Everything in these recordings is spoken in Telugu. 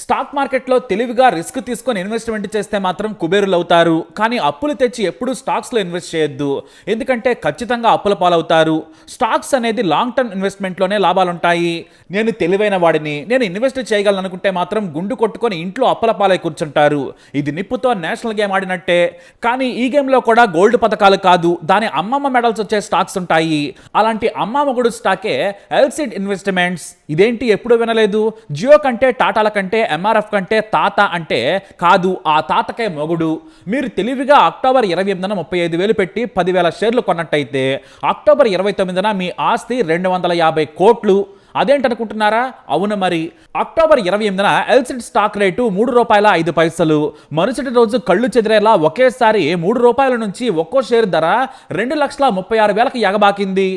స్టాక్ మార్కెట్లో తెలివిగా రిస్క్ తీసుకొని ఇన్వెస్ట్మెంట్ చేస్తే మాత్రం కుబేరులు అవుతారు. కానీ అప్పులు తెచ్చి ఎప్పుడూ స్టాక్స్లో ఇన్వెస్ట్ చేయొద్దు, ఎందుకంటే ఖచ్చితంగా అప్పుల పాలవుతారు. స్టాక్స్ అనేది లాంగ్ టర్మ్ ఇన్వెస్ట్మెంట్లోనే లాభాలుంటాయి. నేను తెలివైన వాడిని, నేను ఇన్వెస్ట్ చేయగలను అనుకుంటే మాత్రం గుండు కొట్టుకొని ఇంట్లో అప్పుల పాలై కూర్చుంటారు. ఇది నిప్పుతో నేషనల్ గేమ్ ఆడినట్టే. కానీ ఈ గేమ్లో కూడా గోల్డ్ పథకాలు కాదు, దాని అమ్మమ్మ మెడల్స్ వచ్చే స్టాక్స్ ఉంటాయి. అలాంటి అమ్మ మొగుడు స్టాకే ఎల్సిడ్ ఇన్వెస్ట్మెంట్స్. ఇదేంటి ఎప్పుడు వినలేదు? జియో కంటే టాటాల కంటే ఎంఆర్ఎఫ్ కంటే తాత అంటే కాదు, ఆ తాతకే మొగుడు. మీరు తెలివిగా అక్టోబర్ 28న 35,000 పెట్టి 10,000 షేర్లు కొన్నట్టయితే అక్టోబర్ 29న మీ ఆస్తి 250 కోట్లు. అదేంటనుకుంటున్నారా? అవును మరి. అక్టోబర్ 28న ఎల్సిడ్ స్టాక్ రేటు ₹3.05. మరుసటి రోజు కళ్ళు చెదిరేలా ఒకేసారి ₹3 నుంచి ఒక్కో షేర్ ధర 2,36,000కి ఎగబాకింది.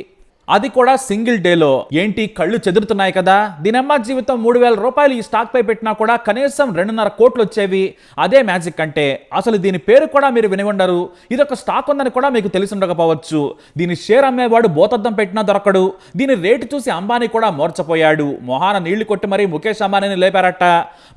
అది కూడా సింగిల్ డేలో. ఏంటి కళ్ళు చెదురుతున్నాయి కదా? దీనమ్మ జీవితం ₹3,000 ఈ స్టాక్ పై పెట్టినా కూడా కనీసం 2.5 కోట్లు వచ్చేవి. అదే మ్యాజిక్ అంటే. అసలు దీని పేరు కూడా మీరు విని ఉండరు. ఇదొక స్టాక్ ఉందని కూడా మీకు తెలిసి ఉండకపోవచ్చు. దీని షేర్ అమ్మేవాడు బోతద్దం పెట్టినా దొరకడు. దీని రేటు చూసి అంబానీ కూడా మోర్చపోయాడు. మొహాన నీళ్లు కొట్టి మరీ ముఖేష్ అంబానీని లేపారట.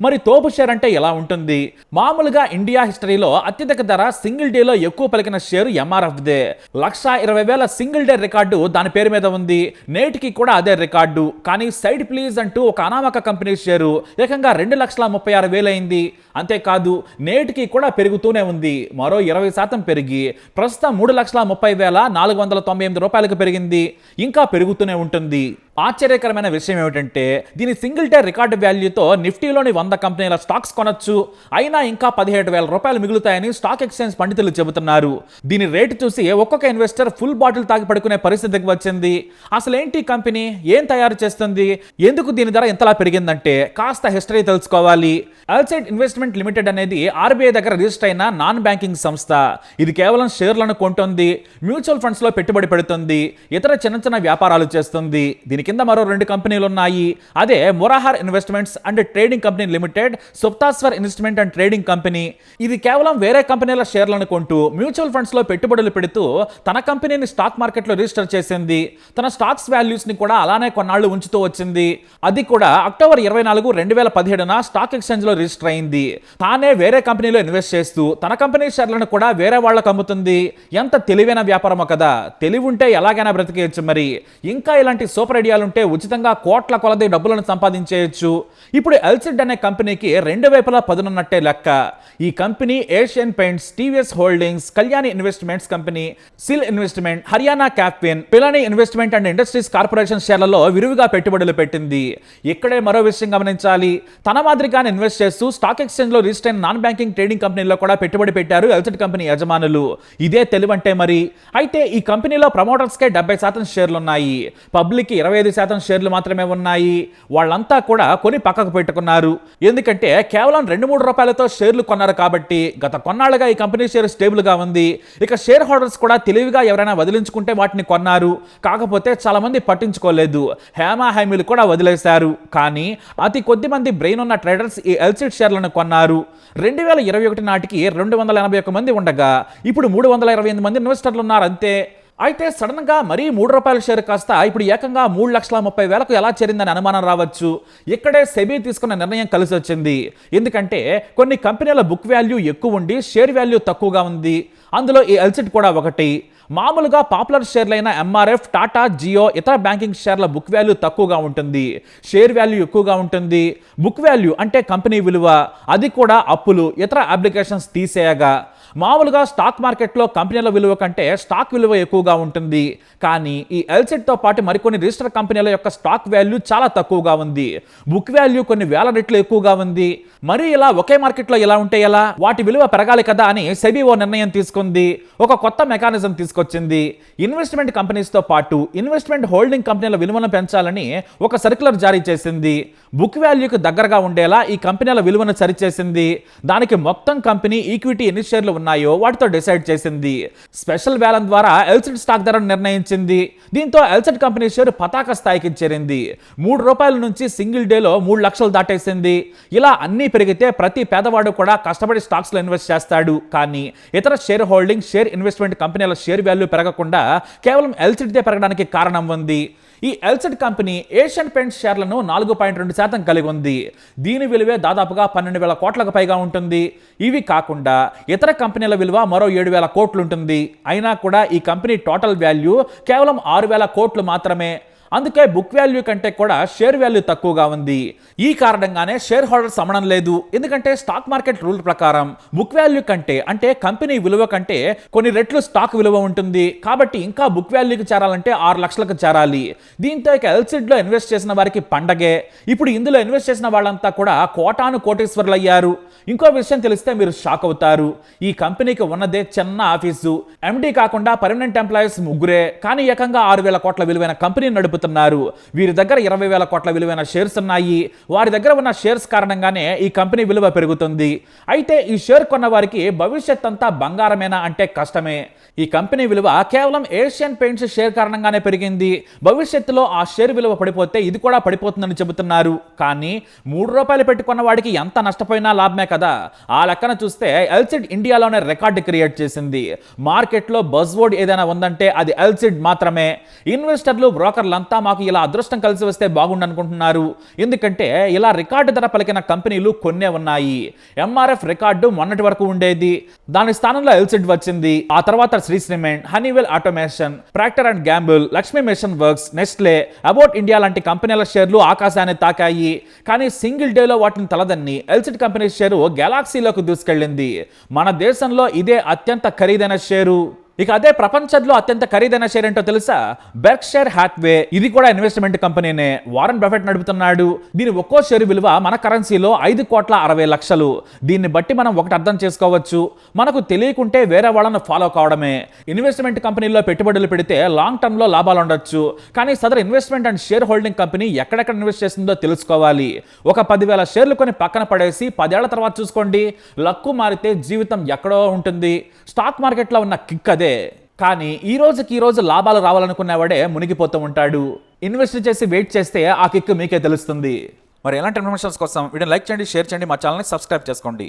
మరి తోపు షేర్ అంటే ఎలా ఉంటుంది? మామూలుగా ఇండియా హిస్టరీలో అత్యధిక ధర సింగిల్ డేలో ఎక్కువ పలికిన షేరు ఎంఆర్ఎఫ్దే. 1,20,000 సింగిల్ డే రికార్డు దాని పేరు మీద ఉంది. నేటికి కూడా అదే రికార్డు. కానీ సైడ్ ప్లీజ్ అంటూ ఒక అనామక కంపెనీ షేరు ఏకంగా 2,36,000 అయింది. అంతేకాదు నేటికి కూడా పెరుగుతూనే ఉంది. మరో 20% పెరిగి ప్రస్తుతం ₹3,30,498 పెరిగింది. ఇంకా పెరుగుతూనే ఉంటుంది. ఆశ్చర్యకరమైన విషయం ఏమిటంటే దీని సింగిల్ డే రికార్డు వాల్యూతో నిఫ్టీలోని 100 కంపెనీల స్టాక్స్ కొనొచ్చు. అయినా ఇంకా ₹17,000 మిగులుతాయని స్టాక్ ఎక్స్చేంజ్ పండితులు చెబుతున్నారు. దీని రేటు చూసి ఒక్కొక్క ఇన్వెస్టర్ ఫుల్ బాటిల్ తాగి పడుకునే పరిస్థితికి వచ్చింది. అసలేంటి కంపెనీ, ఏం తయారు చేస్తుంది, ఎందుకు దీని ధర ఇంతలా పెరిగిందంటే కాస్త హిస్టరీ తెలుసుకోవాలి. ఎల్సిడ్ ఇన్వెస్ట్మెంట్ లిమిటెడ్ అనేది ఆర్బీఐ దగ్గర రిజిస్టర్ అయిన నాన్ బ్యాంకింగ్ సంస్థ. ఇది కేవలం షేర్లను కొంటుంది, మ్యూచువల్ ఫండ్స్ లో పెట్టుబడి పెడుతుంది, ఇతర చిన్న చిన్న వ్యాపారాలు చేస్తుంది. దీని కింద మరో 2 కంపెనీలు ఉన్నాయి. అదే Murahar investments and trading company limited, Suptaswar investment and trading company. ఇది కేవలం వేరే కంపెనీల షేర్లను కొంటూ మ్యూచువల్ ఫండ్స్ లో పెట్టుబడులు పెడుతూ తన కంపెనీని స్టాక్ మార్కెట్ లో రిజిస్టర్ చేసింది. తన స్టాక్స్ వాల్యూస్ ని కూడా అలానే కొన్నాళ్లు ఉంచుతూ వచ్చింది. అది కూడా అక్టోబర్ 24, 2017న స్టాక్ ఎక్స్చేంజ్ లో రిజిస్టర్ అయింది. తానే వేరే కంపెనీలో ఇన్వెస్ట్ చేస్తూ తన కంపెనీ షేర్లను కూడా వేరే వాళ్ళకు అమ్ముతుంది. ఎంత తెలివైన వ్యాపారమో కదా. తెలివి ఉంటే ఎలాగైనా బ్రతికేయచ్చు. మరి ఇంకా ఇలాంటి సూపర్ ఐడియాలుంటే ఉచితంగా కోట్ల కొలది డబ్బులను సంపాదించేయచ్చు. ఇప్పుడు ఎల్సిడ్ అనే కంపెనీకి 2 వైపులా పదునున్నట్టే లెక్క. ఈ company Asian Paints, TVS holdings, Kalyani investments company, Sil investment, Haryana క్యాపిన్, Pilani investment and industries corporation షేర్లలో విరివిగా పెట్టుబడులు పెట్టింది. ఇక్కడే మరో విషయం గమనించాలి. తన మాదిరిగానే ఇన్వెస్ట్ చేస్తూ స్టాక్ ఎక్స్చేంజ్ లో రిజిస్టర్ అయిన నాన్ బ్యాంకింగ్ ట్రేడింగ్ కంపెనీలో కూడా పెట్టుబడి పెట్టారు ఎల్సిడ్ కంపెనీ యజమానులు. ఇదే తెలివంటే మరి. అయితే ఈ కంపెనీలో ప్రమోటర్స్ కే 70% షేర్లు ఉన్నాయి. పబ్లిక్ 25% షేర్లు మాత్రమే ఉన్నాయి. వాళ్ళంతా కూడా కొని పక్కకు పెట్టుకున్నారు. ఎందుకంటే కేవలం ₹2-3 షేర్లు కొన్నారు కాబట్టి. గత కొన్నాళ్లుగా ఈ కంపెనీ షేర్ స్టేబుల్ గా ఉంది. ఇక షేర్ హోల్డర్స్ కూడా తెలివిగా ఎవరైనా వదిలించుకుంటే వాటిని కొన్నారు. కాకపోతే చాలా మంది పట్టించుకోలేదు. హేమాహేమీలు కూడా వదిలేశారు. కానీ అతి కొద్ది మంది బ్రెయిన్ ఉన్న ట్రేడర్స్ ఈ ఎల్సిడ్ షేర్లను కొన్నారు. 2021 నాటికి 281 మంది ఉండగా ఇప్పుడు 328 మంది ఇన్వెస్టర్లు ఉన్నారు అంతే. అయితే సడన్ గా మరీ ₹3 షేర్ కాస్త ఇప్పుడు ఏకంగా 3,30,000కు ఎలా చేరిందని అనుమానం రావచ్చు. ఇక్కడే సెబీ తీసుకున్న నిర్ణయం కలిసి వచ్చింది. ఎందుకంటే కొన్ని కంపెనీల బుక్ వాల్యూ ఎక్కువ ఉండి షేర్ వాల్యూ తక్కువగా ఉంది. అందులో ఈ ఎల్సిడ్ కూడా ఒకటి. మామూలుగా పాపులర్ షేర్లైన ఎంఆర్ఎఫ్, టాటా, జియో, ఇతర బ్యాంకింగ్ షేర్ల బుక్ వాల్యూ తక్కువగా ఉంటుంది, షేర్ వాల్యూ ఎక్కువగా ఉంటుంది. బుక్ వాల్యూ అంటే కంపెనీ విలువ, అది కూడా అప్పులు, ఇతర అప్లికేషన్స్ తీసేయగా. మామూలుగా స్టాక్ మార్కెట్లో కంపెనీల విలువ కంటే స్టాక్ విలువ ఎక్కువగా ఉంటుంది. కానీ ఈ ఎల్సిడ్తో పాటు మరికొన్ని రిజిస్టర్ కంపెనీల యొక్క స్టాక్ వాల్యూ చాలా తక్కువగా ఉంది. బుక్ వాల్యూ కొన్ని వేల రెట్లు ఎక్కువగా ఉంది. మరి ఇలా ఒకే మార్కెట్లో ఎలా ఉంటే ఎలా? వాటి విలువ పెరగాలి కదా అని సెబీ ఓ నిర్ణయం తీసుకుంది. ఒక కొత్త మెకానిజం తీసుకొచ్చింది. ఇన్వెస్ట్మెంట్ కంపెనీస్తో పాటు ఇన్వెస్ట్మెంట్ హోల్డింగ్ కంపెనీల విలువను పెంచాలని ఒక సర్క్యులర్ జారీ చేసింది. బుక్ వాల్యూకి దగ్గరగా ఉండేలా ఈ కంపెనీల విలువను సరిచేసింది. దానికి మొత్తం కంపెనీ ఈక్విటీ ఎన్ని షేర్లు ఉన్నాయో వాటితో డిసైడ్ చేసింది. స్పెషల్ వేలం ద్వారా ఎల్సిడ్ స్టాక్ ధరను నిర్ణయించింది. దీంతో ఎల్సిడ్ కంపెనీ షేర్ పతాక స్థాయికి చేరింది. ₹3 నుంచి సింగిల్ డేలో 3 లక్షలు దాటేసింది. ఇలా అన్నీ పెరిగితే ప్రతి పేదవాడు కూడా కష్టపడి స్టాక్స్లో ఇన్వెస్ట్ చేస్తాడు. కానీ ఇతర షేర్ హోల్డింగ్, షేర్ ఇన్వెస్ట్మెంట్ కంపెనీల షేర్ వాల్యూ పెరగకుండా కేవలం ఎల్సిడ్దే పెరగడానికి కారణం ఉంది. ఈ ఎల్సిడ్ కంపెనీ ఏషియన్ పెయింట్స్ షేర్లను 4.2% కలిగి ఉంది. దీని విలువే దాదాపుగా 12,000 కోట్లకు పైగా ఉంటుంది. ఇవి కాకుండా ఇతర కంపెనీల విలువ మరో 7,000 కోట్లు ఉంటుంది. అయినా కూడా ఈ కంపెనీ టోటల్ వాల్యూ కేవలం 6,000 కోట్లు మాత్రమే. అందుకే బుక్ వాల్యూ కంటే కూడా షేర్ వాల్యూ తక్కువగా ఉంది. ఈ కారణంగానే షేర్ హోల్డర్స్ అమ్మడం లేదు. ఎందుకంటే స్టాక్ మార్కెట్ రూల్ ప్రకారం బుక్ వాల్యూ కంటే, అంటే కంపెనీ విలువ కంటే కొన్ని రెట్లు స్టాక్ విలువ ఉంటుంది. కాబట్టి ఇంకా బుక్ వాల్యూకి చేరాలంటే 6 లక్షలకు చేరాలి. దీంతో ఇక ఎల్సిడ్లో ఇన్వెస్ట్ చేసిన వారికి పండగే. ఇప్పుడు ఇందులో ఇన్వెస్ట్ చేసిన వాళ్ళంతా కూడా కోటాను కోటీశ్వరులు అయ్యారు. ఇంకో విషయం తెలిస్తే మీరు షాక్ అవుతారు. ఈ కంపెనీకి ఉన్నదే చిన్న ఆఫీసు. ఎండీ కాకుండా పర్మనెంట్ ఎంప్లాయీస్ 3, కానీ ఏకంగా 6,000 కోట్ల విలువైన కంపెనీ నడుపుతున్నారు. వీరి దగ్గర 20,000 కోట్ల విలువైన షేర్స్ ఉన్నాయి. వారి దగ్గర ఉన్న షేర్స్ కారణంగానే ఈ కంపెనీ విలువ పెరుగుతుంది. అయితే ఈ షేర్ కొన్న వారికి భవిష్యత్ అంతా బంగారమేనా అంటే కష్టమే. ఈ కంపెనీ విలువ కేవలం ఏషియన్ పెయింట్స్ షేర్ కారణంగానే పెరిగింది. భవిష్యత్తులో ఆ షేర్ విలువ పడిపోతే ఇది కూడా పడిపోతుందని చెబుతున్నారు. కానీ ₹3 పెట్టుకున్న వాడికి ఎంత నష్టపోయినా లాభమే కదా. ఆ లెక్కన చూస్తే ఎల్సిడ్ ఇండియాలోనే రికార్డు క్రియేట్ చేసింది. మార్కెట్లో బజ్వర్డ్ ఏదైనా ఉందంటే అది ఎల్సిడ్ మాత్రమే. ఇన్వెస్టర్లు, బ్రోకర్లంతా మాకు ఇలా అదృష్టం కలిసి వస్తే బాగుండనుకుంటున్నారు. ఎందుకంటే ఇలా రికార్డు ధర పలికిన కంపెనీలు కొన్నే ఉన్నాయి. ఎంఆర్ఎఫ్ రికార్డు మొన్నటి వరకు ఉండేది. దాని స్థానంలో ఎల్సిడ్ వచ్చింది. ఆ తర్వాత Shree cement, Honeywell automation, Procter and Gamble, Lakshmi machine works, Nestle, అబౌట్ ఇండియా లాంటి కంపెనీల షేర్లు ఆకాశాన్ని తాకాయి. కానీ సింగిల్ డేలో వాటిని తలదన్ని ఎల్సిడ్ కంపెనీ షేరు గెలాక్సీలోకి దూసుకెళ్ళింది. మన దేశంలో ఇదే అత్యంత ఖరీదైన షేరు. ఇక అదే ప్రపంచంలో అత్యంత ఖరీదైన షేర్ ఏంటో తెలుసా? బెర్క్షైర్ హ్యాత్వే. ఇది కూడా ఇన్వెస్ట్మెంట్ కంపెనీనే. వారన్ బఫెట్ నడుపుతున్నాడు. దీని ఒక్కో షేర్ విలువ మన కరెన్సీలో 5,60,00,000. దీన్ని బట్టి మనం ఒకటి అర్థం చేసుకోవచ్చు, మనకు తెలియకుంటే వేరే వాళ్ళను ఫాలో కావడమే. ఇన్వెస్ట్మెంట్ కంపెనీలో పెట్టుబడులు పెడితే లాంగ్ టర్మ్ లో లాభాలు ఉండొచ్చు. కానీ Sadar investment and share holding company ఎక్కడెక్కడ ఇన్వెస్ట్ చేస్తుందో తెలుసుకోవాలి. ఒక 10,000 షేర్లు కొని పక్కన పడేసి 10 ఏళ్ల తర్వాత చూసుకోండి, లక్కు మారితే జీవితం ఎక్కడో ఉంటుంది. స్టాక్ మార్కెట్లో ఉన్న కిక్ అదే. కానీ ఈ రోజు లాభాలు రావాలనుకునేవాడే మునిగిపోతూ ఉంటాడు. ఇన్వెస్ట్ చేసి వెయిట్ చేస్తే ఆ కిక్ మీకే తెలుస్తుంది. మరి ఎలాంటి ఇన్ఫర్మేషన్స్ కోసం వీడియో లైక్ చేయండి, షేర్ చేయండి, మా ఛానల్ని సబ్స్క్రైబ్ చేసుకోండి.